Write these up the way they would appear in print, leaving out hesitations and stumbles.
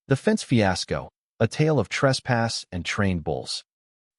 The Fence Fiasco, a tale of trespass and trained bulls.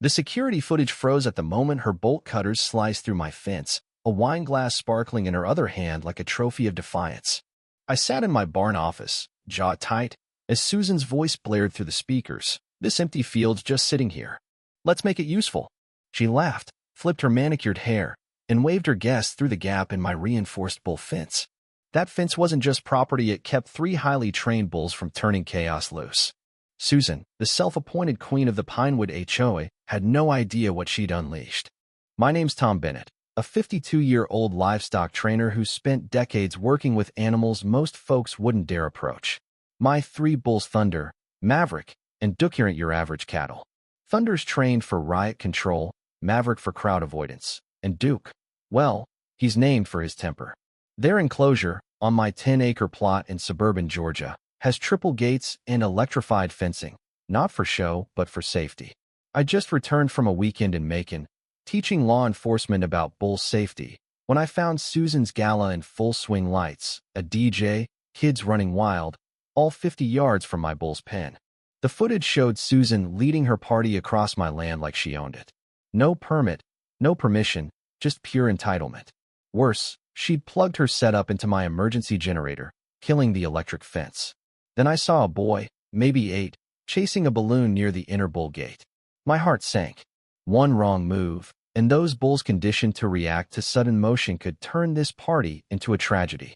The security footage froze at the moment her bolt cutters sliced through my fence, a wine glass sparkling in her other hand like a trophy of defiance. I sat in my barn office, jaw tight, as Susan's voice blared through the speakers. "This empty field's just sitting here. Let's make it useful." She laughed, flipped her manicured hair, and waved her guests through the gap in my reinforced bull fence. That fence wasn't just property, it kept 3 highly trained bulls from turning chaos loose. Susan, the self-appointed queen of the Pinewood HOA, had no idea what she'd unleashed. My name's Tom Bennett, a 52-year-old livestock trainer who spent decades working with animals most folks wouldn't dare approach. My 3 bulls, Thunder, Maverick, and Duke, aren't your average cattle. Thunder's trained for riot control, Maverick for crowd avoidance, and Duke, well, he's named for his temper. Their enclosure, on my 10-acre plot in suburban Georgia, has triple gates and electrified fencing, not for show, but for safety. I just returned from a weekend in Macon, teaching law enforcement about bull safety, when I found Susan's gala in full swing, lights, a DJ, kids running wild, all 50 yards from my bull's pen. The footage showed Susan leading her party across my land like she owned it. No permit, no permission, just pure entitlement. Worse, she'd plugged her setup into my emergency generator, killing the electric fence. Then I saw a boy, maybe 8, chasing a balloon near the inner bull gate. My heart sank. One wrong move, and those bulls conditioned to react to sudden motion could turn this party into a tragedy.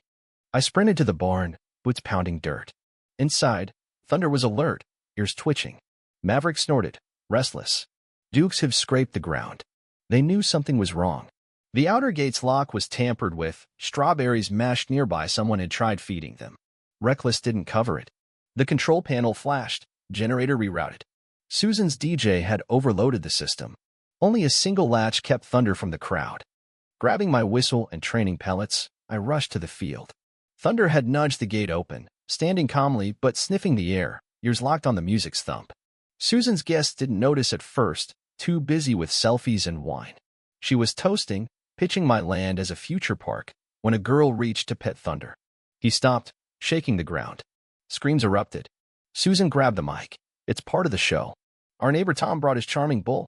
I sprinted to the barn, boots pounding dirt. Inside, Thunder was alert, ears twitching. Maverick snorted, restless. Duke's hooves scraped the ground. They knew something was wrong. The outer gate's lock was tampered with, strawberries mashed nearby, someone had tried feeding them. Reckless didn't cover it. The control panel flashed, generator rerouted. Susan's DJ had overloaded the system. Only a single latch kept Thunder from the crowd. Grabbing my whistle and training pellets, I rushed to the field. Thunder had nudged the gate open, standing calmly but sniffing the air, ears locked on the music's thump. Susan's guests didn't notice at first, too busy with selfies and wine. She was toasting, pitching my land as a future park, when a girl reached to pet Thunder. He stopped, shaking the ground. Screams erupted. Susan grabbed the mic. "It's part of the show. Our neighbor Tom brought his charming bull."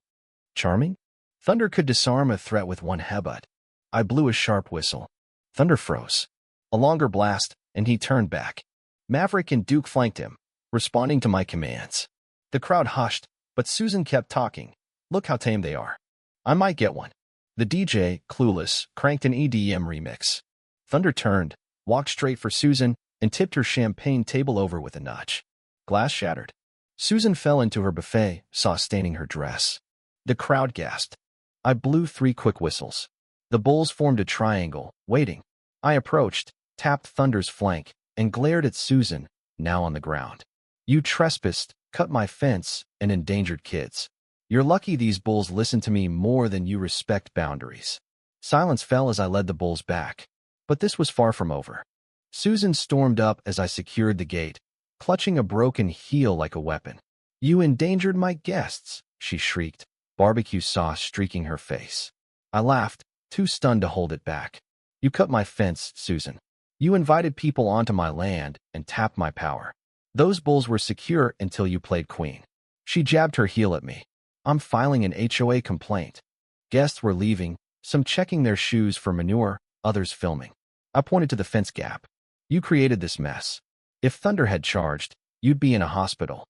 Charming? Thunder could disarm a threat with one headbutt. I blew a sharp whistle. Thunder froze. A longer blast, and he turned back. Maverick and Duke flanked him, responding to my commands. The crowd hushed, but Susan kept talking. "Look how tame they are. I might get one." The DJ, clueless, cranked an EDM remix. Thunder turned, walked straight for Susan, and tipped her champagne table over with a nudge. Glass shattered. Susan fell into her buffet, sauce staining her dress. The crowd gasped. I blew 3 quick whistles. The bulls formed a triangle, waiting. I approached, tapped Thunder's flank, and glared at Susan, now on the ground. "You trespassed, cut my fence, and endangered kids. You're lucky these bulls listen to me more than you respect boundaries." Silence fell as I led the bulls back. But this was far from over. Susan stormed up as I secured the gate, clutching a broken heel like a weapon. "You endangered my guests," she shrieked, barbecue sauce streaking her face. I laughed, too stunned to hold it back. "You cut my fence, Susan. You invited people onto my land and tapped my power. Those bulls were secure until you played queen." She jabbed her heel at me. "I'm filing an HOA complaint." Guests were leaving, some checking their shoes for manure, others filming. I pointed to the fence gap. "You created this mess. If Thunder had charged, you'd be in a hospital."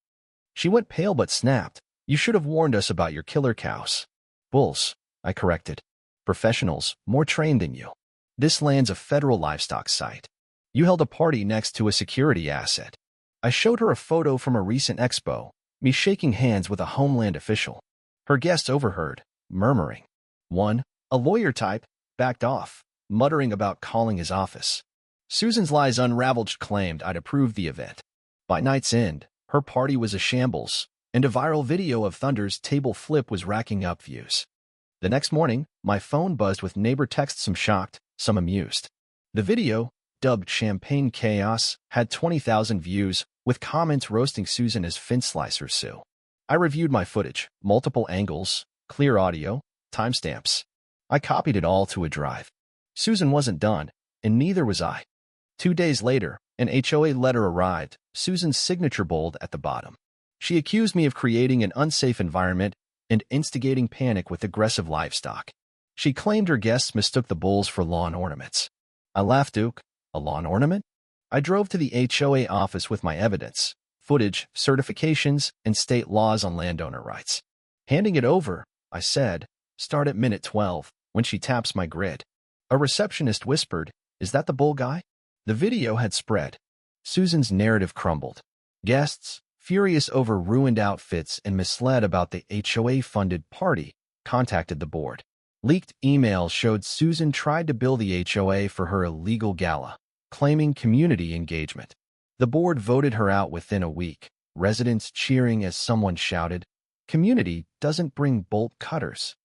She went pale but snapped. "You should have warned us about your killer cows." "Bulls," I corrected. "Professionals, more trained than you. This land's a federal livestock site. You held a party next to a security asset." I showed her a photo from a recent expo, me shaking hands with a Homeland official. Her guests overheard, murmuring. One, a lawyer type, backed off, muttering about calling his office. Susan's lies unraveled. She claimed I'd approved the event. By night's end, her party was a shambles, and a viral video of Thunder's table flip was racking up views. The next morning, my phone buzzed with neighbor texts, some shocked, some amused. The video, dubbed Champagne Chaos, had 20,000 views, with comments roasting Susan as Fin Slicer Sue. I reviewed my footage, multiple angles, clear audio, timestamps. I copied it all to a drive. Susan wasn't done, and neither was I. 2 days later, An HOA letter arrived, Susan's signature bold at the bottom. She accused me of creating an unsafe environment and instigating panic with aggressive livestock. She claimed her guests mistook the bulls for lawn ornaments. I laughed. Duke, a lawn ornament? I drove to the HOA office with my evidence, footage, certifications, and state laws on landowner rights. Handing it over, I said, "Start at minute 12, when she taps my grid." A receptionist whispered, "Is that the bull guy?" The video had spread. Susan's narrative crumbled. Guests, furious over ruined outfits and misled about the HOA-funded party, contacted the board. Leaked emails showed Susan tried to bill the HOA for her illegal gala, claiming community engagement. The board voted her out within a week, residents cheering as someone shouted, "Community doesn't bring bolt cutters."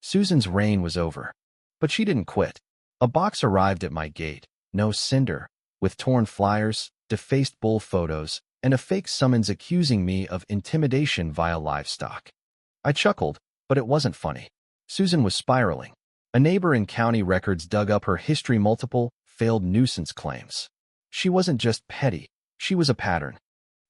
Susan's reign was over. But she didn't quit. A box arrived at my gate, no cinder, with torn flyers, defaced bull photos, and a fake summons accusing me of intimidation via livestock. I chuckled, but it wasn't funny. Susan was spiraling. A neighbor in county records dug up her history: multiple failed nuisance claims. She wasn't just petty, she was a pattern.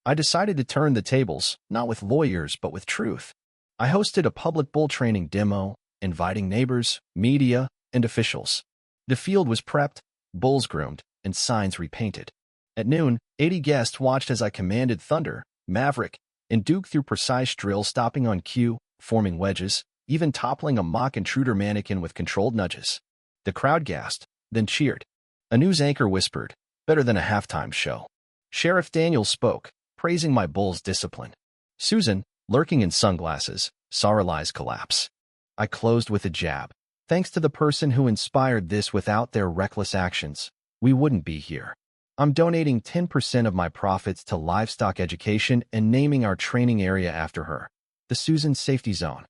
I decided to turn the tables, not with lawyers but with truth. I hosted a public bull training demo, inviting neighbors, media, and officials. The field was prepped, bulls groomed, and signs repainted. At noon, 80 guests watched as I commanded Thunder, Maverick, and Duke through precise drill, stopping on cue, forming wedges, even toppling a mock intruder mannequin with controlled nudges. The crowd gasped, then cheered. A news anchor whispered, "Better than a halftime show." Sheriff Daniels spoke, praising my bull's discipline. Susan, lurking in sunglasses, saw her lies collapse. I closed with a jab. Thanks to the person who inspired this, without their reckless actions, we wouldn't be here. I'm donating 10% of my profits to livestock education and naming our training area after her, the Susan Safety Zone.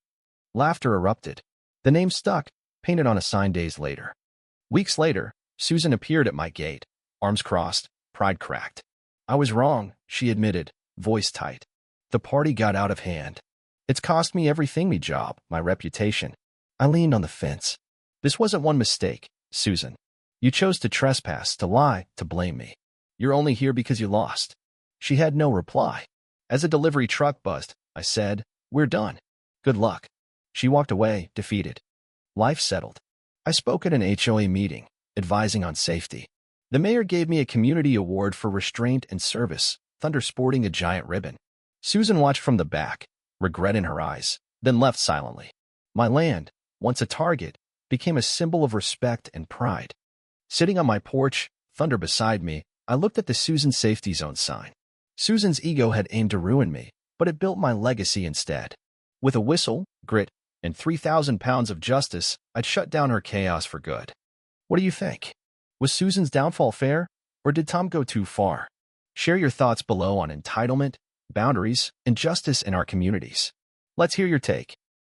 Laughter erupted. The name stuck, painted on a sign days later. Weeks later, Susan appeared at my gate, arms crossed, pride cracked. "I was wrong," she admitted, voice tight. "The party got out of hand. It's cost me everything: my job, my reputation." I leaned on the fence. "This wasn't one mistake, Susan. You chose to trespass, to lie, to blame me. You're only here because you lost." She had no reply. As a delivery truck buzzed, I said, "We're done. Good luck." She walked away, defeated. Life settled. I spoke at an HOA meeting, advising on safety. The mayor gave me a community award for restraint and service, Thunder sporting a giant ribbon. Susan watched from the back, regret in her eyes, then left silently. My land, once a target, became a symbol of respect and pride. Sitting on my porch, Thunder beside me, I looked at the Susan Safety Zone sign. Susan's ego had aimed to ruin me, but it built my legacy instead. With a whistle, grit, and 3,000 pounds of justice, I'd shut down her chaos for good. What do you think? Was Susan's downfall fair, or did Tom go too far? Share your thoughts below on entitlement, boundaries, and justice in our communities. Let's hear your take.